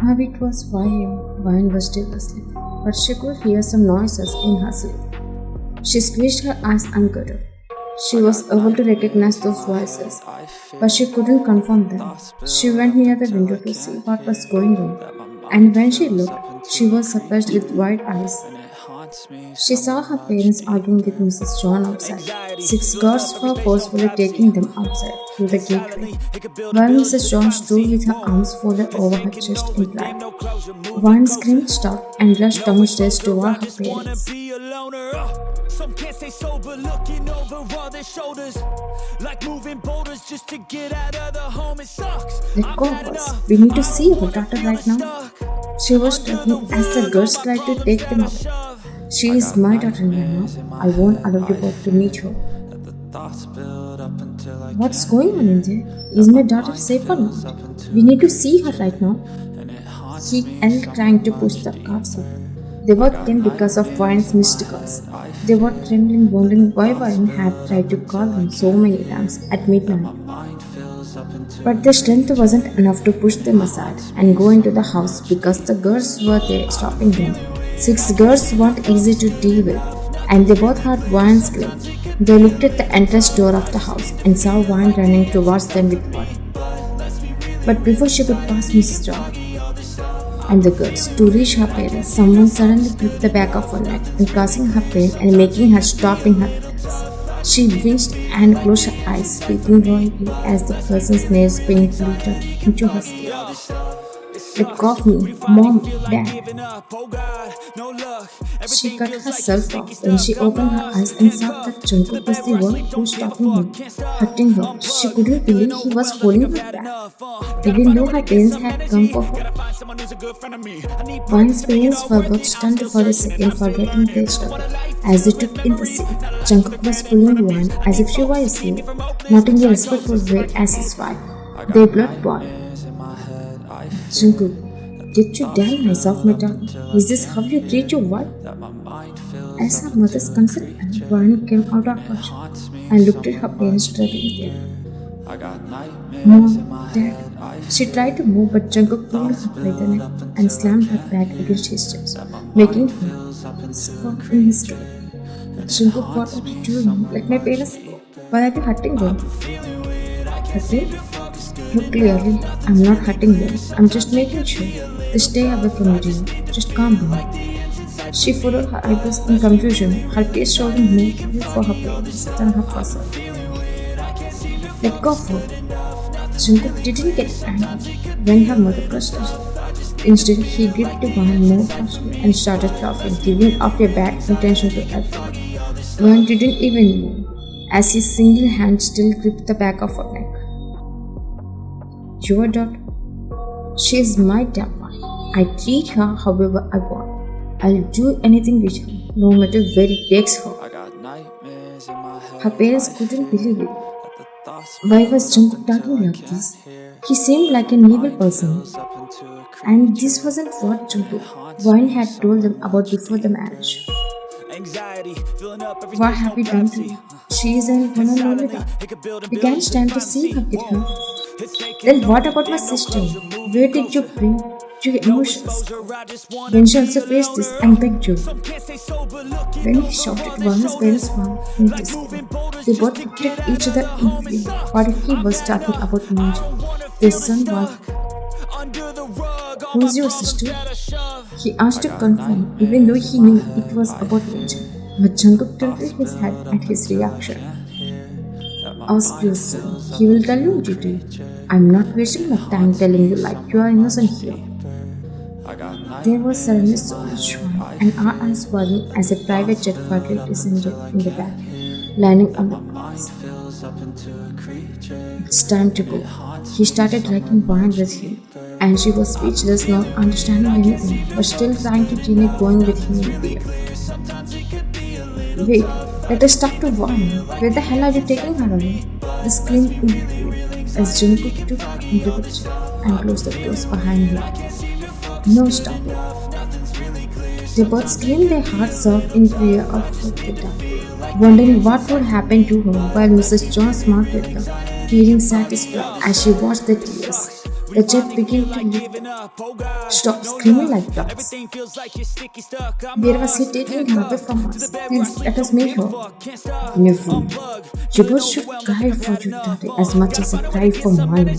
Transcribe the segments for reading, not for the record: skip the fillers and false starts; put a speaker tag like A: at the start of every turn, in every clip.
A: How it was 5 a.m. Vine was still asleep, but she could hear some noises in her sleep. She squeezed her eyes and got up. She was able to recognize those voices, but she couldn't confirm them. She went near the window to see what was going on, and when she looked, she was surprised with wide eyes. She saw her parents arguing with Mrs. John outside. 6 guards were forcefully taking them outside through the gateway, while Mrs. John stood with her arms folded over her chest in pride. One screamed stopped and rushed downstairs toward her parents.
B: Some can't stay sober, looking over all their shoulders, like moving boulders just to get out of the home. It sucks.
A: Let go of us. We need to see our daughter right now. She was struggling as the girls tried to take them away. She is my daughter now. I won't allow you both to meet her. What's going on in there? Is my daughter safe or not? We need to see her right now. He yelled, trying to push the guards away. They both came because of Vine's missed calls. They were trembling, wondering why Vine had tried to call them so many times at midnight. But their strength wasn't enough to push them aside and go into the house because the girls were there stopping them. 6 girls weren't easy to deal with, and they both heard Vine scream. They looked at the entrance door of the house and saw Vine running towards them with water. But before she could pass Mrs. John and the girls to reach her parents, someone suddenly gripped the back of her neck and causing her pain and making her stop in her tracks. She winced and closed her eyes, speaking loudly as the person's nails painfully dug into her skin. Let go of me, Mom, Dad. She cut herself off when she opened her eyes and saw that Jungkook was the one who was stopping her, hurting her. She couldn't believe he was holding her back, even though her parents had come for her. Vine's parents were both stunned for a second, forgetting their struggle. As they took in the scene, Jungkook was pulling Vine as if she were a slave, not in a respectful way as his wife. Their blood boiled. Jungkook, did you dare myself, my darling? Is this how you treat your wife? As her mother's consent, Vine came out of her chair and looked at her parents struggling there. Mom, Dad. She tried to move, but Jungkook pulled her by the neck and slammed her back against his chest, making her squawk in his throat. Jungkook, what are you doing? Let my parents go. Why are you hurting them? Hurting? Look clearly, I'm not hurting them. I'm just making sure they stay away from me. Just calm down. She followed her eyebrows in confusion, her face showing more for her parents than her herself. Let go of her. Jungkook didn't get angry when her mother crushed her. Instead, he gripped Vine more harshly and started laughing, giving off a bad intention to everyone. Vine didn't even move, as his single hand still gripped the back of her neck. Your daughter? She is my daughter. I treat her however I want. I'll do anything with her, no matter where it takes her. Her parents couldn't believe it. Why was Jungkook talking like this? He seemed like an evil person. And this wasn't what Jungkook Vine had told them about before the marriage. What have we done to her? She is an one and only daughter. We can't stand to see her get hurt. Then what about my sister? Where did you bring your emotions? Then she also faced this and begged you. When he shouted, Vine's parents found him to scream. They both looked at each other in fear. What if he was talking about Ninja? Their son was. Who's your sister? He asked to confirm, even though he knew it was about Ninja. But Jungkook tilted his head at his reaction. Ask your son. He will tell you duty. I'm not wasting my time telling you like you are innocent here. There was suddenly so much fun, and our eyes were as a private jet quietly descended in the back, landing on the grass. It's time to go. He started dragging Vine with him, and she was speechless, not understanding anything, but still trying to keep going with him in fear. Wait, let us talk to Vine. Where the hell are you taking her away? The scream improved as Jungkook took her into the chair and closed the doors behind her. No, stop it. They both screamed their hearts out in fear of what they done, wondering what would happen to her while Mrs. John smiled at them, feeling satisfied as she watched the tears The jet began to lift. Stop screaming like dogs. Where was he taking her away from us? Please let us meet her. You fool. You both should cry for your daughter as much as I cry for mine.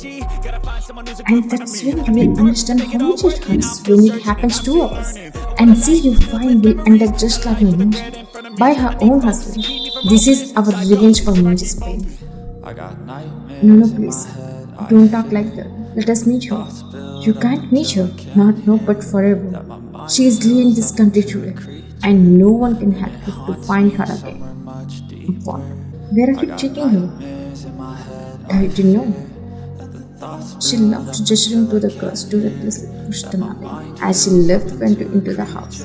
A: And that's when you will understand how much it hurts when it happens to us. And see, your fine will end up just like Manoj, by her own husband. This is our revenge for Manoj's pain. No, please. Don't talk like that. Let us meet her. You can't meet her. Not now, but forever. She is leaving this country today, and no one can help you to find her again. What? Where are you taking her? I didn't know. She loved gesturing to the girls to recklessly push them away as she went into the house.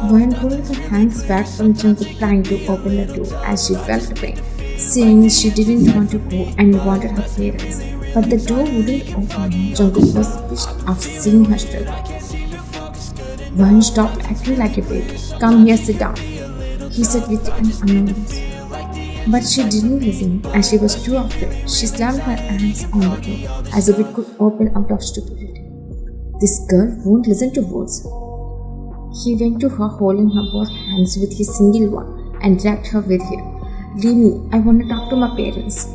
A: Vine pulled her hands back from Jungkook, trying to open the door as she felt pain, saying she didn't want to go and wanted her parents. But the door wouldn't open. Jungkook was pissed off seeing her struggle. Vine stopped acting like a baby. Come here, sit down, he said with an annoyance. But she didn't listen, as she was too afraid. She slammed her hands on the door as if it could open out of stupidity. This girl won't listen to words. He went to her, holding her both hands with his single one, and dragged her with him. Leave me, I want to talk to my parents.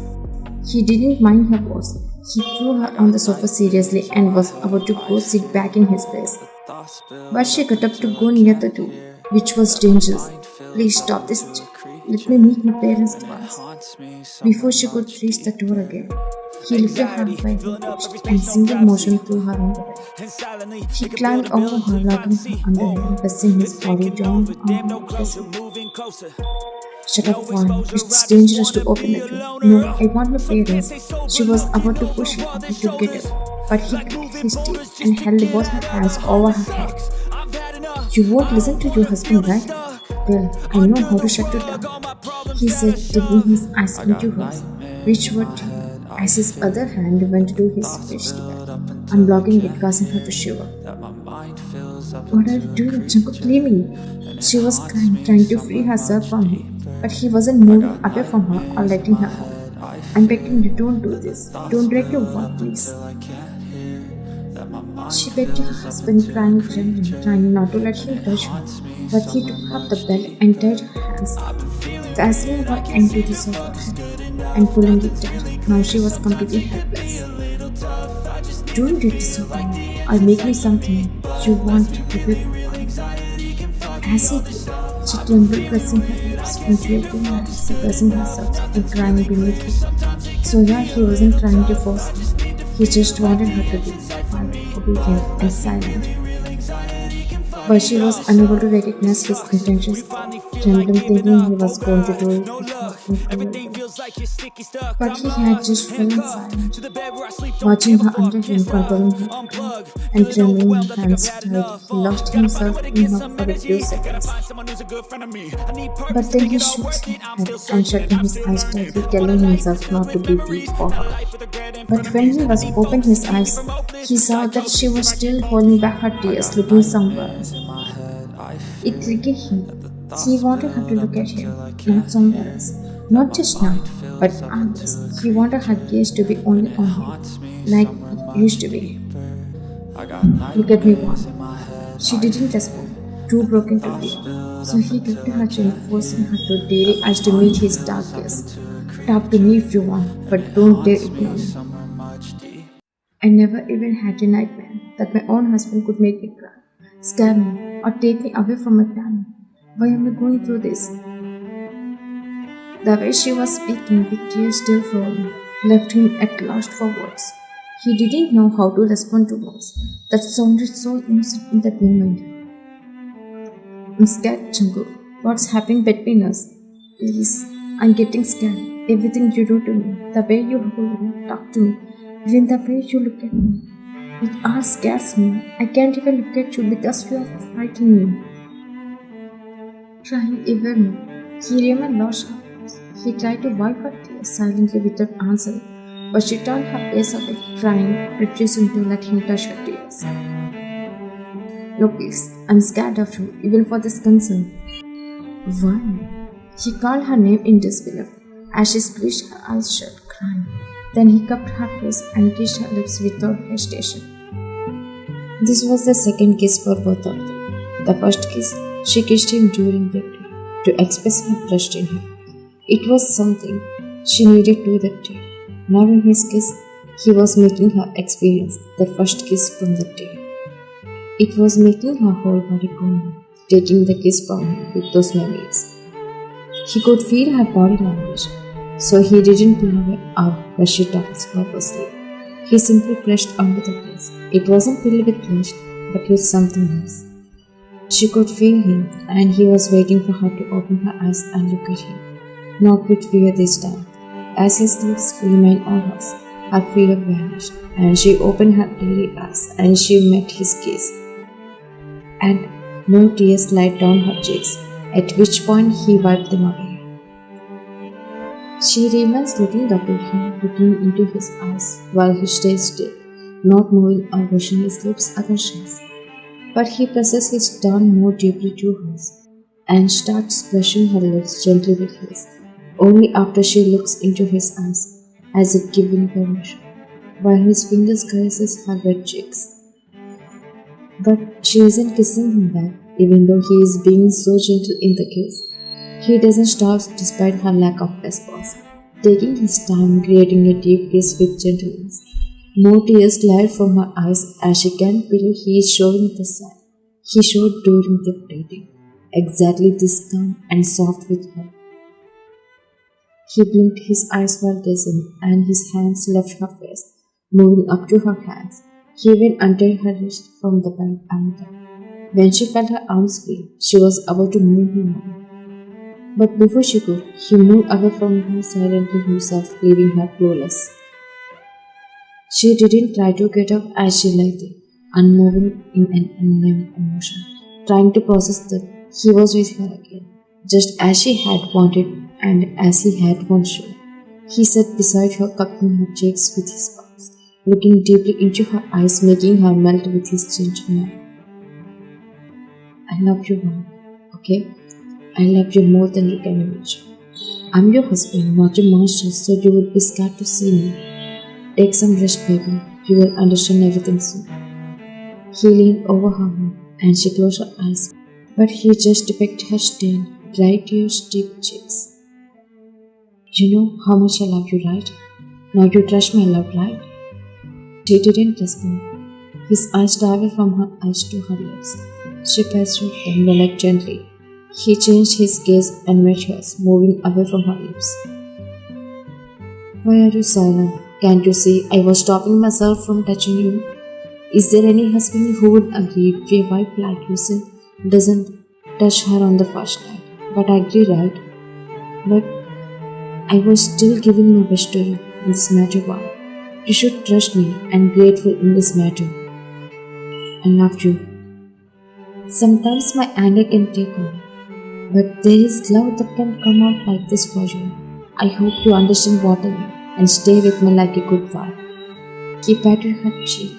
A: He didn't mind her words. He threw her on the sofa seriously and was about to go sit back in his place. But she got up to go near the door, which was dangerous. Please stop this. Let me meet my parents first. Before she could reach the door again, he lifted her by her waist and single motion threw her on the bed. He climbed over her, locking her under him and pressing his body down on her chest. Shut up, Vine. It's dangerous to open the door. No, I want my parents. She was about to push him to get up, but he gritted his teeth and held both her hands over her head. You won't listen to your husband, right? Well, I know how to shut you down, he said, digging his eyes into hers, which were tears, as his other hand went to his face, unblocking it, causing her to shiver. What are you doing, Jungkook? Leave me. She was crying, trying to free herself from him, but he wasn't moving away from her or letting her go. I'm begging you, don't do this. Don't break your word, please. She begged her husband, crying gently, trying not to let him touch her, but he took up the belt and tied her hands, fastening her into the sofa and pulling it tight. Now she was completely helpless. Don't do this, Sophie. I'll make me something you want to be fun. As he did, she trembled, pressing her lips into a thin suppressing herself and crying beneath it. So yeah, he wasn't trying to force her. He just wanted her to be quiet, obedient, and silent. But she was unable to recognize his intentions, trembling, thinking he was going to do it. But he had just fallen silent, watching her under him, controlling her, and trembling her hands tight. He lost himself in her for a few seconds. But then he shook his head and shut his eyes tightly, telling himself not to be weak for her. But when he was opened his eyes, he saw that she was still holding back her tears, looking somewhere else. It triggered him. He wanted her to look at him, not somewhere else. Not just now, but always. He wanted her gaze to be only on him, like it used to be. Look at me, Vaughn. She didn't respond, too broken to tears. So he took to her chin, forcing her to daily eyes to meet his dark gaze. Talk to me if you want, but don't dare ignore me. I never even had a nightmare that my own husband could make me cry, scare me, or take me away from my family. Why am I going through this? The way she was speaking, with tears still flowing, left him at lost for words. He didn't know how to respond to words that sounded so innocent in that moment. I'm scared, Jungkook. What's happening between us? Please, I'm getting scared. Everything you do to me, the way you hold me, talk to me, even the way you look at me, it all scares me. I can't even look at you because you are frightening me. Trying even more, he remained lost her voice. He tried to wipe her tears silently without answering, but she turned her face away, crying, refusing to let him touch her tears. No, please, I'm scared of you, even for this concern. Why? He called her name in disbelief as she squeezed her eyes shut, crying. Then he cupped her face and kissed her lips without hesitation. This was the second kiss for both of them. The first kiss, she kissed him during bedtime to express her trust in him. It was something she needed to that day. Now in his kiss, he was making her experience the first kiss from that day. It was making her whole body go numb, taking the kiss from him with those memories. He could feel her body language, so he didn't pull away or brush it off purposely. He simply pressed onto the kiss. It wasn't filled with lust, but with something else. She could feel him, and he was waiting for her to open her eyes and look at him, not with fear this time. As his lips remained on hers, her fear vanished, and she opened her teary eyes, and she met his gaze. And no tears slid down her cheeks, at which point he wiped them away. She remains looking up at him, looking into his eyes, while he stays still, not moving or brushing his lips against hers. But he presses his tongue more deeply to hers, and starts brushing her lips gently with his, only after she looks into his eyes, as if giving permission, while his fingers caresses her wet cheeks. But she isn't kissing him back, even though he is being so gentle in the kiss. He doesn't stop despite her lack of response, taking his time creating a deep kiss with gentleness. More tears slide from her eyes as she can't believe he is showing the sign he showed during the dating, exactly this calm and soft with her. He blinked his eyes while gazing, and his hands left her face, moving up to her hands. He even untied her wrist from the belt and down. When she felt her arms free, she was about to move him on. But before she could, he moved away from her silently himself, leaving her clueless. She didn't try to get up as she lay there, unmoving in an unnamed emotion, trying to process that he was with her again, just as she had wanted and as he had once shown. He sat beside her, cupping her cheeks with his palms, looking deeply into her eyes, making her melt with his gentle manner. I love you, Mom, okay? I love you more than you can imagine. I'm your husband, not your master, so you would be scared to see me. Take some rest, baby. You will understand everything soon. He leaned over her and she closed her eyes, but he just picked her stained, dry tear-steeped cheeks. You know how much I love you, right? Now you trust my love, right? She didn't respond. His eyes traveled from her eyes to her lips. She pursued them like gently. He changed his gaze and met hers, moving away from her lips. Why are you silent? Can't you see I was stopping myself from touching you? Is there any husband who would agree if a wife like you doesn't touch her on the first night? But I agree, right? But I was still giving my best to you in this matter, Bob. You should trust me and grateful in this matter. I loved you. Sometimes my anger can take over, but there is love that can come out like this for you. I hope you understand what I mean and stay with me like a good wife. He patted her cheek,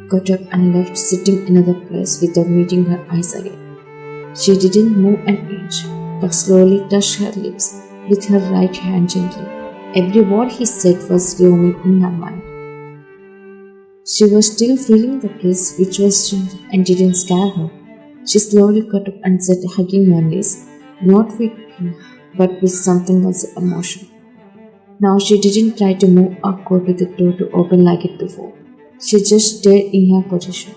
A: got up and left, sitting in another place without meeting her eyes again. She didn't move an inch, but slowly touched her lips with her right hand gently. Every word he said was roaming in her mind. She was still feeling the kiss, which was gentle and didn't scare her. She slowly got up and sat hugging her knees, not with him, but with something else emotion. Now she didn't try to move or go to the door to open like it before. She just stayed in her position.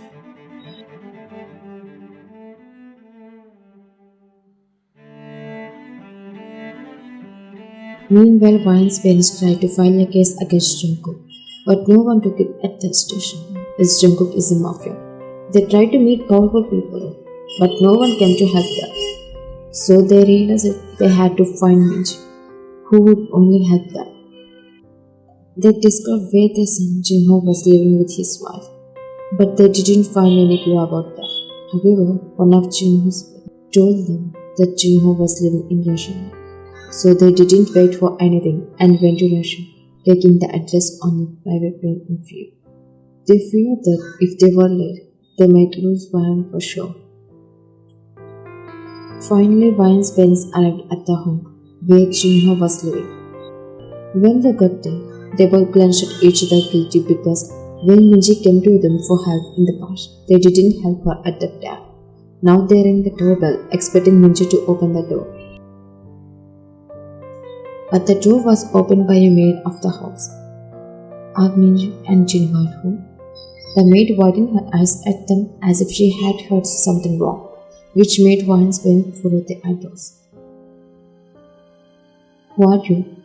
A: Meanwhile, Vine's parents tried to file a case against Jungkook, but no one took it at the station, as Jungkook is a mafia. They tried to meet powerful people, but no one came to help them. So they realized that they had to find Minji, who would only help them. They discovered where their son Jinho was living with his wife, but they didn't find any clue about that. However, one of Jinho's friends told them that Jinho was living in Russia. So they didn't wait for anything and went to Russia, taking the address on a private plane in fear. They feared that if they were late, they might lose Vine for sure. Finally, Vine's parents arrived at the home, where Jinho was living. When they got there, they both glanced at each other guilty because when Minji came to them for help in the past, they didn't help her at that time. Now they rang the doorbell, expecting Minji to open the door. But the door was opened by a maid of the house. Are Minji and Jinho at home? The maid widened her eyes at them as if she had heard something wrong, which made Wan's brain furrow the eyebrows. Who are you?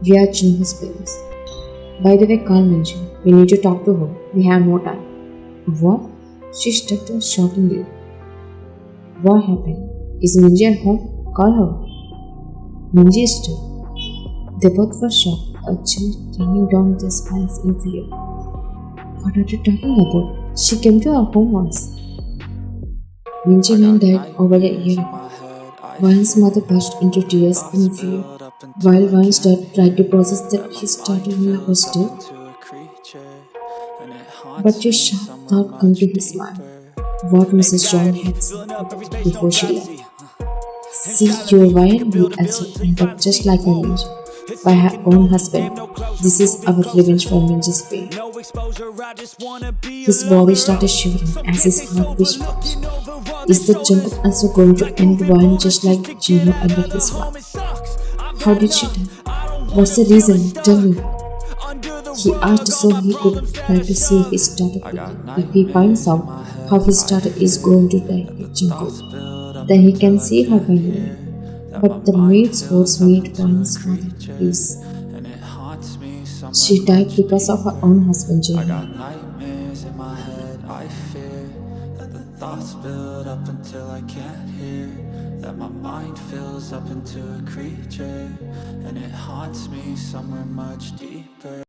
A: We are Jinho's parents. By the way, call Minji. We need to talk to her. We have no time. What? She stuttered shockingly. What happened? Is Minji at home? Call her. Minji stood. They both were shocked, a chill running down their spines in fear. What are you talking about? She came to our home once. Minji Man died over a year ago. Wan's mother burst into tears in fear, while Wan's dad tried to process that his daughter-in-law was dead. But a sharp thought came to his mind. What Mrs. John had said before she left. See, your wife will also end up just like Minji, by her own husband. This is our revenge for Minji's pain. His body started shivering as his heart whispered. Is the jungle also going to end Wan just like Jinho ended his wife? How did she die? What's the reason? Tell me. He asked so he could try to see his daughter quickly. If he finds out how his daughter is going to die at Jingo, then he can see her by morning. But the maid's words made Wan's father freeze. She died because of her own husband, Jinho.
B: Thoughts build up until I can't hear, that my mind fills up into a creature, and it haunts me somewhere much deeper.